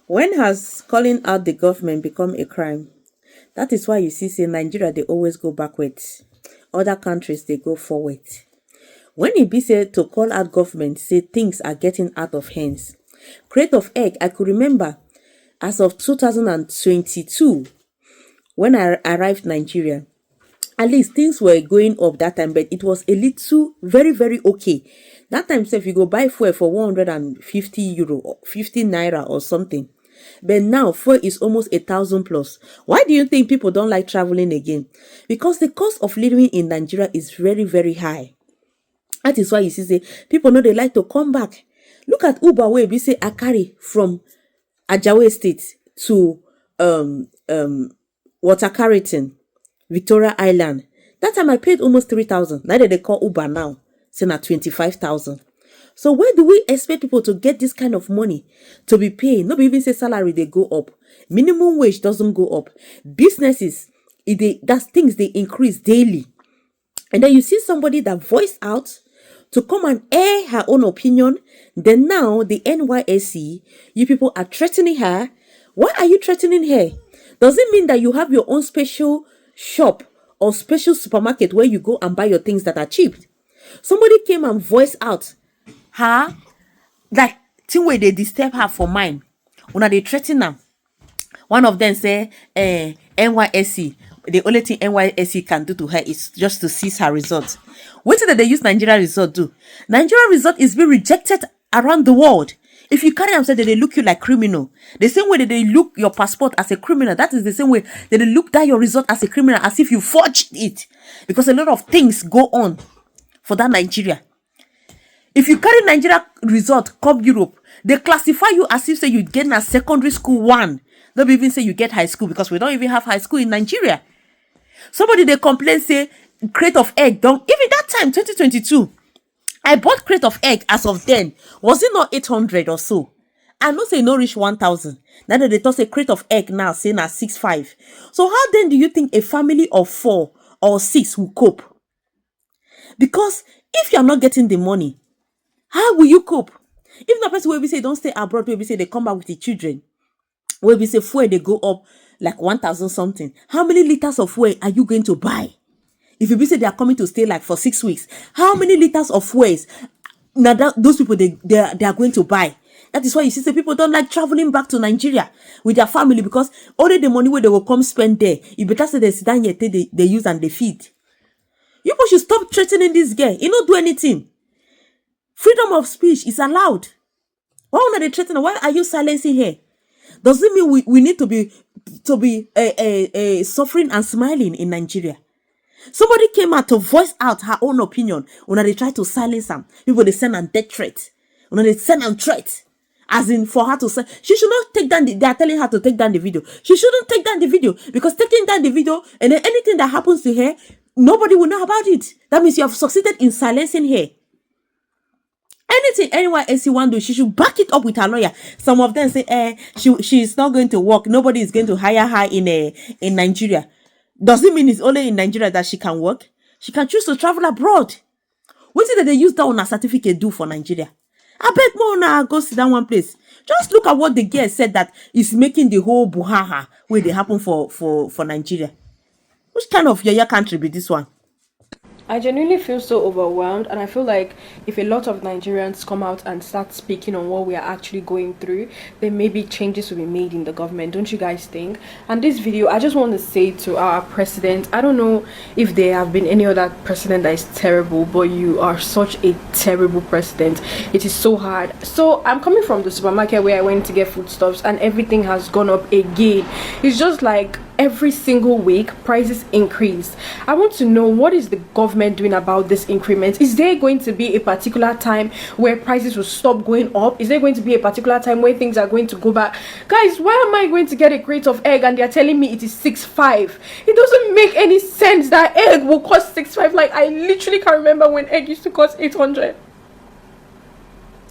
When has calling out the government become a crime? That is why you see, say Nigeria, they always go backwards. Other countries, they go forward. When it be said to call out government, say things are getting out of hands. Crate of egg, I could remember as of 2022, when I arrived Nigeria, at least things were going up that time, but it was a little very, very okay. That time, say if you go buy fuel for 150 euro, or 50 naira or something. But now fuel is almost 1,000 plus. Why do you think people don't like traveling again? Because the cost of living in Nigeria is very, very high. That is why you see, say people know they like to come back. Look at Uber where we say Akari from Ajawa State to Water Carrington, Victoria Island. That time I paid almost 3,000. Now that they call Uber now, saying at 25,000. So where do we expect people to get this kind of money to be paid? Not even say salary they go up. Minimum wage doesn't go up. Businesses, that's things they increase daily. And then you see somebody that voiced out to come and air her own opinion. Then now the NYSC, you people are threatening her. Why are you threatening her? Does it mean that you have your own special shop or special supermarket where you go and buy your things that are cheap? Somebody came and voiced out her, like, thing where they disturb her for mine. When they threaten her, one of them say, NYSC, the only thing NYSC can do to her is just to seize her result. What did they use Nigeria result do? Nigeria result is being rejected around the world. If you carry them, say that they look you like criminal. The same way that they look your passport as a criminal, that is the same way that they look that your result as a criminal, as if you forged it. Because a lot of things go on for that Nigeria. If you carry Nigeria result come Europe, they classify you as if say you get a secondary school one. Don't even say you get high school, because we don't even have high school in Nigeria. Somebody they complain say crate of egg don't even that time 2022. I bought crate of egg as of then. Was it not 800 or so? I know say no reach 1,000. Now that they toss a crate of egg now saying at 6.5. So how then do you think a family of 4 or 6 will cope? Because if you are not getting the money, how will you cope? If the person will be say don't stay abroad, will be say they come back with the children, will be say fuel they go up like 1,000 something. How many liters of fuel are you going to buy? If you be say they are coming to stay like for 6 weeks, how many liters of fuel now that those people they are going to buy? That is why you see say people don't like traveling back to Nigeria with their family, because only the money where they will come spend there, you better say they sit down here they use and they feed. You people should stop threatening this girl. You don't do anything. Freedom of speech is allowed. Why are they threatening? Why are you silencing her? Does it mean we need to be suffering and smiling in Nigeria? Somebody came out to voice out her own opinion. When they try to silence them, people they send a death threat. When they send a threat, as in for her to say she should not take down. They are telling her to take down the video. She shouldn't take down the video, because taking down the video and then anything that happens to her, nobody will know about it. That means you have succeeded in silencing her. Anything anyone else want to do, she should back it up with her lawyer. Some of them say, she's not going to work. Nobody is going to hire her in Nigeria. Does it mean it's only in Nigeria that she can work? She can choose to travel abroad. What is it that they use that on a certificate do for Nigeria? I beg more now, go sit down one place. Just look at what the girl said that is making the whole buhaha where they happen for Nigeria. Which kind of yaya country be this one? I genuinely feel so overwhelmed, and I feel like if a lot of Nigerians come out and start speaking on what we are actually going through, then maybe changes will be made in the government. Don't you guys think? And this video, I just want to say to our president, I don't know if there have been any other president that is terrible, but you are such a terrible president. It is so hard. So I'm coming from the supermarket where I went to get foodstuffs, and everything has gone up again. It's just like every single week prices increase. I want to know, what is the government doing about this increment? Is there going to be a particular time where prices will stop going up? Is there going to be a particular time where things are going to go back? Guys, why am I going to get a crate of egg and they're telling me it is 6.5? It doesn't make any sense that egg will cost 6.5. Like, I literally can't remember when egg used to cost 800.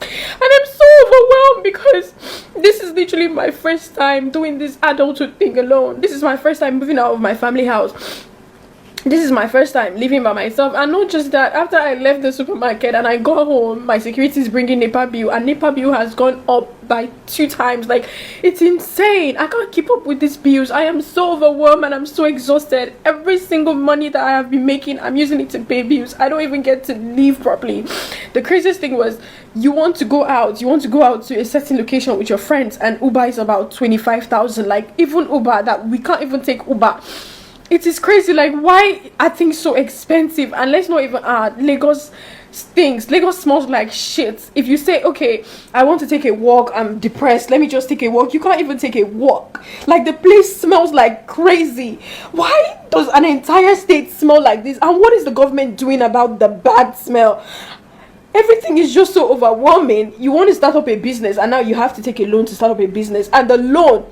And I'm so overwhelmed because this is literally my first time doing this adulthood thing alone. This is my first time moving out of my family house. This is my first time living by myself, and not just that, after I left the supermarket and I got home, my security is bringing NEPA bill, and NEPA bill has gone up by 2 times. Like, it's insane. I can't keep up with these bills. I am so overwhelmed and I'm so exhausted. Every single money that I have been making, I'm using it to pay bills. I don't even get to live properly. The craziest thing was, you want to go out to a certain location with your friends, and Uber is about 25,000. Like, even Uber, that we can't even take Uber. It is crazy. Like, why are things so expensive? And let's not even Lagos stinks. Lagos smells like shit. If you say, okay, I want to take a walk, I'm depressed, let me just take a walk, you can't even take a walk. Like, the place smells like crazy. Why does an entire state smell like this? And what is the government doing about the bad smell? Everything is just so overwhelming. You want to start up a business, and now you have to take a loan to start up a business, and the loan,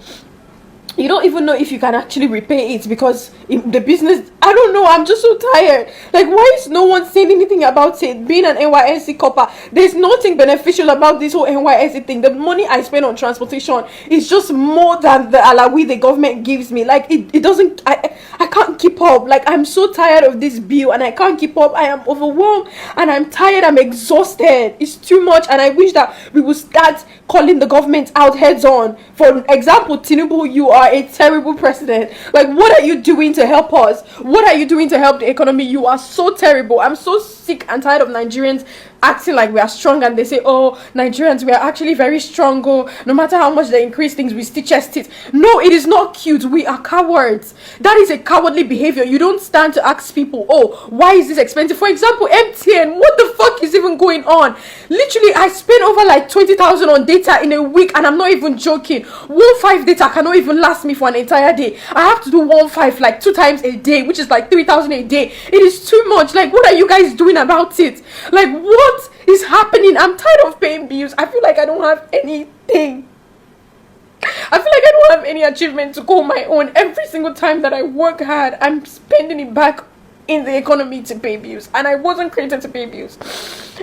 you don't even know if you can actually repay it, because in the business, I don't know, I'm just so tired. Like, why is no one saying anything about it? Being an NYSC copper, there's nothing beneficial about this whole NYSC thing. The money I spend on transportation is just more than the alawi the government gives me. Like, it doesn't, I can't keep up. Like, I'm so tired of this bill, and I can't keep up. I am overwhelmed, and I'm tired, I'm exhausted. It's too much, and I wish that we would start calling the government out heads on. For example, Tinubu, you are a terrible president. Like, what are you doing to help us? What are you doing to help the economy? You are so terrible. I'm so sick and tired of Nigerians acting like we are strong, and they say, oh, Nigerians, we are actually very strong. Oh, no matter how much they increase things, we still chest it. No, it is not cute. We are cowards. That is a cowardly behavior. You don't stand to ask people, oh, why is this expensive? For example, MTN, what the fuck is even going on? Literally, I spend over like 20,000 on data in a week, and I'm not even joking. 1.5 data cannot even last me for an entire day. I have to do 1.5 like 2 times a day, which is like 3,000 a day. It is too much. Like, what are you guys doing about it? Like, what is happening? I'm tired of paying bills. I feel like I don't have anything. I feel like I don't have any achievement to call my own. Every single time that I work hard, I'm spending it back in the economy to pay bills, and I wasn't created to pay bills.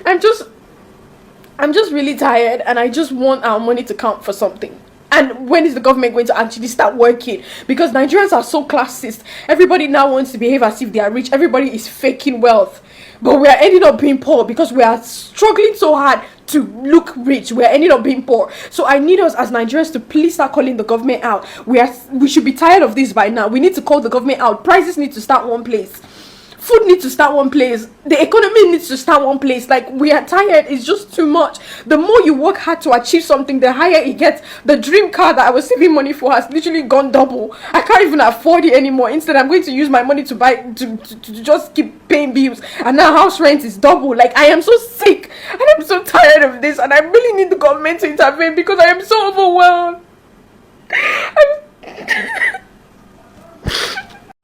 I'm just really tired, and I just want our money to count for something. And when is the government going to actually start working? Because Nigerians are so classist. Everybody now wants to behave as if they are rich. Everybody is faking wealth. But we are ending up being poor because we are struggling so hard to look rich. We are ending up being poor. So I need us as Nigerians to please start calling the government out. We should be tired of this by now. We need to call the government out. Prices need to start one place. Food needs to start one place. The economy needs to start one place. Like, we are tired. It's just too much. The more you work hard to achieve something, the higher it gets. The dream car that I was saving money for has literally gone double. I can't even afford it anymore. Instead, I'm going to use my money to buy to just keep paying bills. And now house rent is double. Like, I am so sick and I'm so tired of this, and I really need the government to intervene because I am so overwhelmed.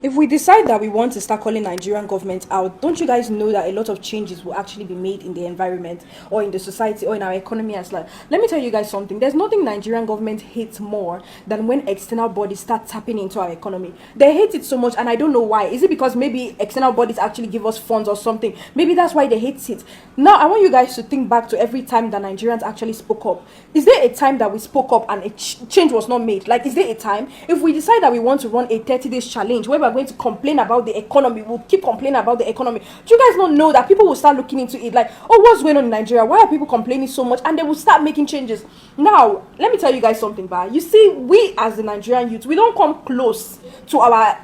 If we decide that we want to start calling Nigerian government out, don't you guys know that a lot of changes will actually be made in the environment or in the society or in our economy as well? Let me tell you guys something. There's nothing Nigerian government hates more than when external bodies start tapping into our economy. They hate it so much, and I don't know why. Is it because maybe external bodies actually give us funds or something? Maybe that's why they hate it. Now, I want you guys to think back to every time that Nigerians actually spoke up. Is there a time that we spoke up and a change was not made? Like, is there a time? If we decide that we want to run a 30 days challenge where we're going to complain about the economy, we'll keep complaining about the economy. Do you guys not know that people will start looking into it like, oh, what's going on in Nigeria? Why are people complaining so much? And they will start making changes. Now, let me tell you guys something, ba. You see, we as the Nigerian youth, we don't come close to our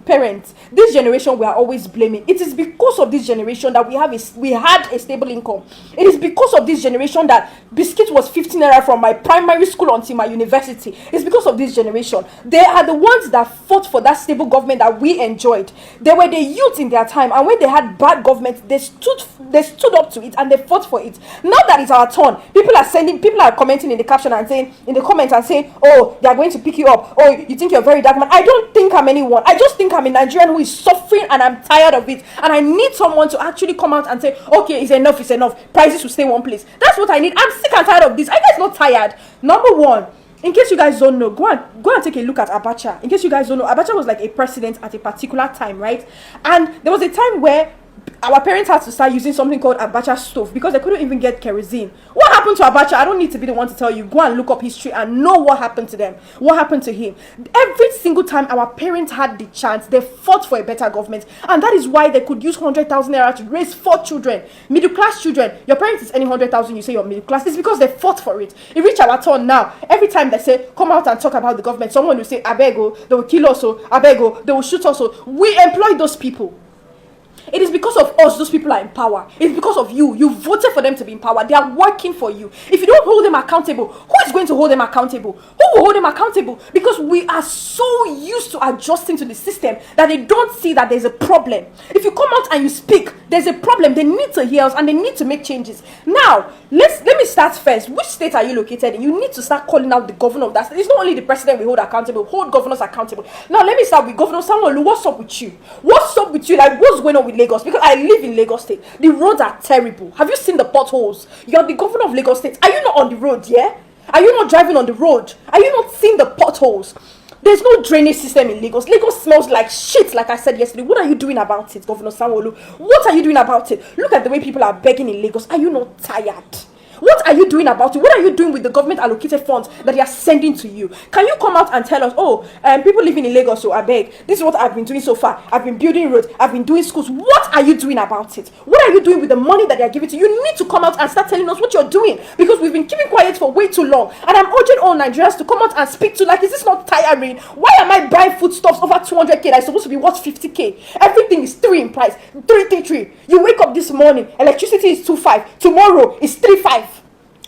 parents. This generation we are always blaming. It is because of this generation that we had a stable income. It is because of this generation that biscuit was 15 naira from my primary school until my university. It's because of this generation. They are the ones that fought for that stable government that we enjoyed. They were the youth in their time, and when they had bad government, they stood up to it and they fought for it. Now that it's our turn, people are commenting in the caption and saying, in the comments and saying, oh, they are going to pick you up. Oh, you think you're a very dark man. I don't think I'm anyone. I just think I'm a Nigerian who is suffering, and I'm tired of it. And I need someone to actually come out and say, okay, it's enough, it's enough. Prices will stay one place. That's what I need. I'm sick and tired of this. Are you guys not tired? Number one, in case you guys don't know, go and take a look at Abacha. In case you guys don't know, Abacha was like a president at a particular time, right? And there was a time where our parents had to start using something called abacha stove because they couldn't even get kerosene. What happened to abacha? I don't need to be the one to tell you. Go and look up history and know what happened to them, what happened to him. Every single time our parents had the chance, they fought for a better government, and that is why they could use 100,000 naira to raise 4 children, middle class children. Your parents is earning 100,000, you say you're middle class. It's because they fought for it. It reached our turn now. Every time they say come out and talk about the government, someone will say abego, they will kill us, abego, they will shoot us. We employ those people. It is because of us those people are in power. It's because of you. You voted for them to be in power. They are working for you. If you don't hold them accountable, who is going to hold them accountable? Who will hold them accountable? Because we are so used to adjusting to the system that they don't see that there's a problem. If you come out and you speak, there's a problem. They need to hear us and they need to make changes. Now, let me start first. Which state are you located in? You need to start calling out the governor of that state. It's not only the president we hold accountable. Hold governors accountable. Now, let me start with Governor Samuel. What's up with you? What's up with you? Like, what's going on with Lagos? Because I live in Lagos State. The roads are terrible. Have you seen the potholes? You're the governor of Lagos State. Are you not on the road, yeah? Are you not driving on the road? Are you not seeing the potholes? There's no drainage system in Lagos. Lagos smells like shit, like I said yesterday. What are you doing about it, Governor Sanwo-Olu? What are you doing about it? Look at the way people are begging in Lagos. Are you not tired? What are you doing about it? What are you doing with the government allocated funds that they are sending to you? Can you come out and tell us, people living in Lagos, so I beg, this is what I've been doing so far. I've been building roads, I've been doing schools. What are you doing about it? What are you doing with the money that they are giving to you? You need to come out and start telling us what you're doing, because we've been keeping quiet for way too long. And I'm urging all Nigerians to come out and speak to, like, is this not tiring? Why am I buying foodstuffs over 200k that's supposed to be worth 50k? Everything is 3 in price, 333. You wake up this morning, electricity is 2.5, tomorrow is 3.5.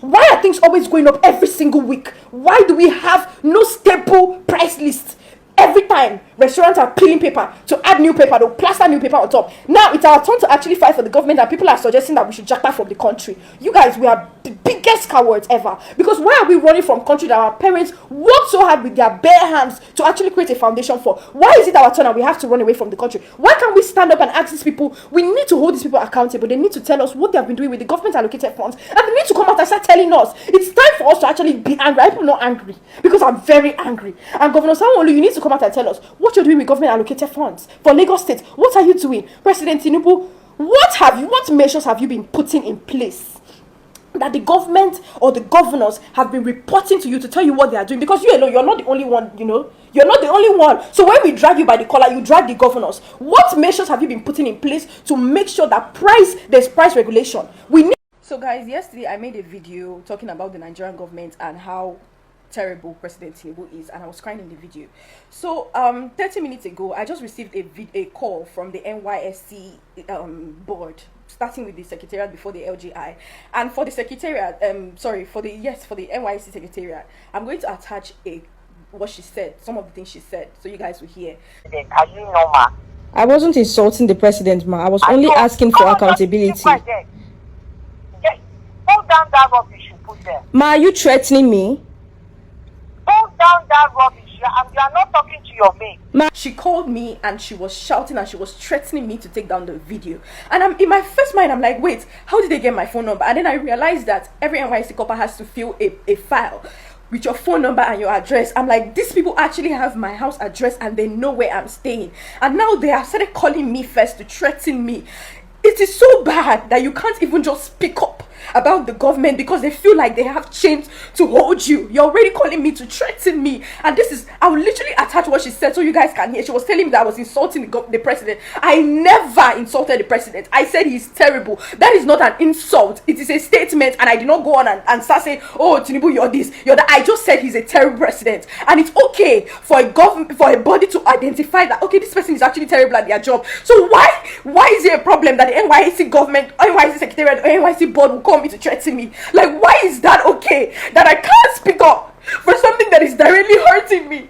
Why are things always going up every single week? Why do we have no stable price list? Every time restaurants are peeling paper to add new paper, they'll plaster new paper on top. Now it's our turn to actually fight for the government, and people are suggesting that we should jack back from the country. You guys, we are the biggest cowards ever. Because why are we running from country that our parents worked so hard with their bare hands to actually create a foundation for? Why is it our turn and we have to run away from the country? Why can't we stand up and ask these people? We need to hold these people accountable. They need to tell us what they have been doing with the government allocated funds, and they need to come out and start telling us. It's time for us to actually be angry. I'm not angry, because I'm very angry. And Governor Sanwo-Olu, you need to come out and tell us what you're doing with government allocated funds for Lagos State. What are you doing? President Tinubu, what measures have you been putting in place that the government or the governors have been reporting to you to tell you what they are doing? Because you alone, you're not the only one, you're not the only one. So when we drag you by the collar, you drag the governors. What measures have you been putting in place to make sure that there's price regulation? So guys, yesterday I made a video talking about the Nigerian government and how terrible President Tinubu is, and I was crying in the video. So 30 minutes ago, I just received a call from the NYSC board, starting with the secretariat before the LGI. And for the secretariat, for the NYSC secretariat, I'm going to attach what she said, some of the things she said, so you guys will hear. Are you normal? I wasn't insulting the president, ma. I was only asking for accountability. Hold down that rubbish you put there. Ma, are you threatening me? Hold down that rubbish. You are not talking to your mate. Ma, she called me and she was shouting and she was threatening me to take down the video. And I'm in my first mind, I'm like, wait, how did they get my phone number? And then I realized that every NYC copper has to fill a file with your phone number and your address. I'm like, these people actually have my house address and they know where I'm staying. And now they have started calling me first to threaten me. It is so bad that you can't even just speak up about the government because they feel like they have chains to hold you. You're already calling me to threaten me. And I will literally attach what she said so you guys can hear. She was telling me that I was insulting the president. I never insulted the president. I said he's terrible. That is not an insult. It is a statement, and I did not go on and start saying, oh, Tinubu, you're this, you're that. I just said he's a terrible president. And it's okay for a body to identify that, okay, this person is actually terrible at their job. So why is it a problem that the NYC government, NYC secretariat, or NYC board will call me to threaten me? Like, why is that okay? That I can't speak up for something that is directly hurting me?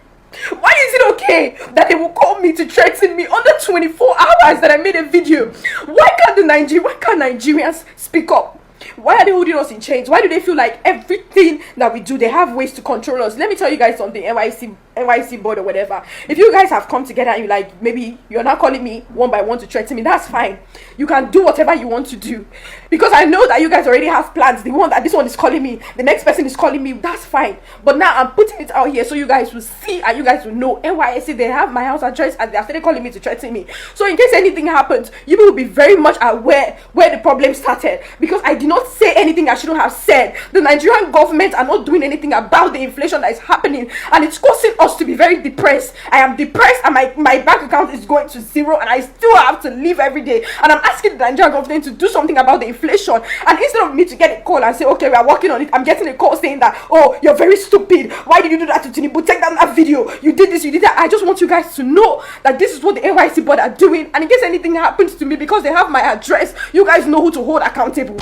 Why is it okay that they will call me to threaten me under 24 hours that I made a video? Why can't Nigerians speak up? Why are they holding us in chains? Why do they feel like everything that we do, they have ways to control us? Let me tell you guys something, NYC NYC board or whatever, if you guys have come together and you like, maybe you're not calling me one by one to threaten me, that's fine. You can do whatever you want to do, because I know that you guys already have plans. The one that this one is calling me, the next person is calling me, that's fine. But now I'm putting it out here so you guys will see and you guys will know. NYC, they have my house address and they are still calling me to threaten me. So in case anything happens, you will be very much aware where the problem started, because I did not say anything I shouldn't have said. The Nigerian government are not doing anything about the inflation that is happening, and it's causing us to be very depressed. I am depressed, and my bank account is going to zero, and I still have to live every day. And I'm asking the Nigerian government to do something about the inflation. And instead of me to get a call and say, okay, we are working on it, I'm getting a call saying that, oh, you're very stupid. Why did you do that to Tinubu? Take down that video. You did this, you did that. I just want you guys to know that this is what the NYC board are doing. And in case anything happens to me, because they have my address, you guys know who to hold accountable.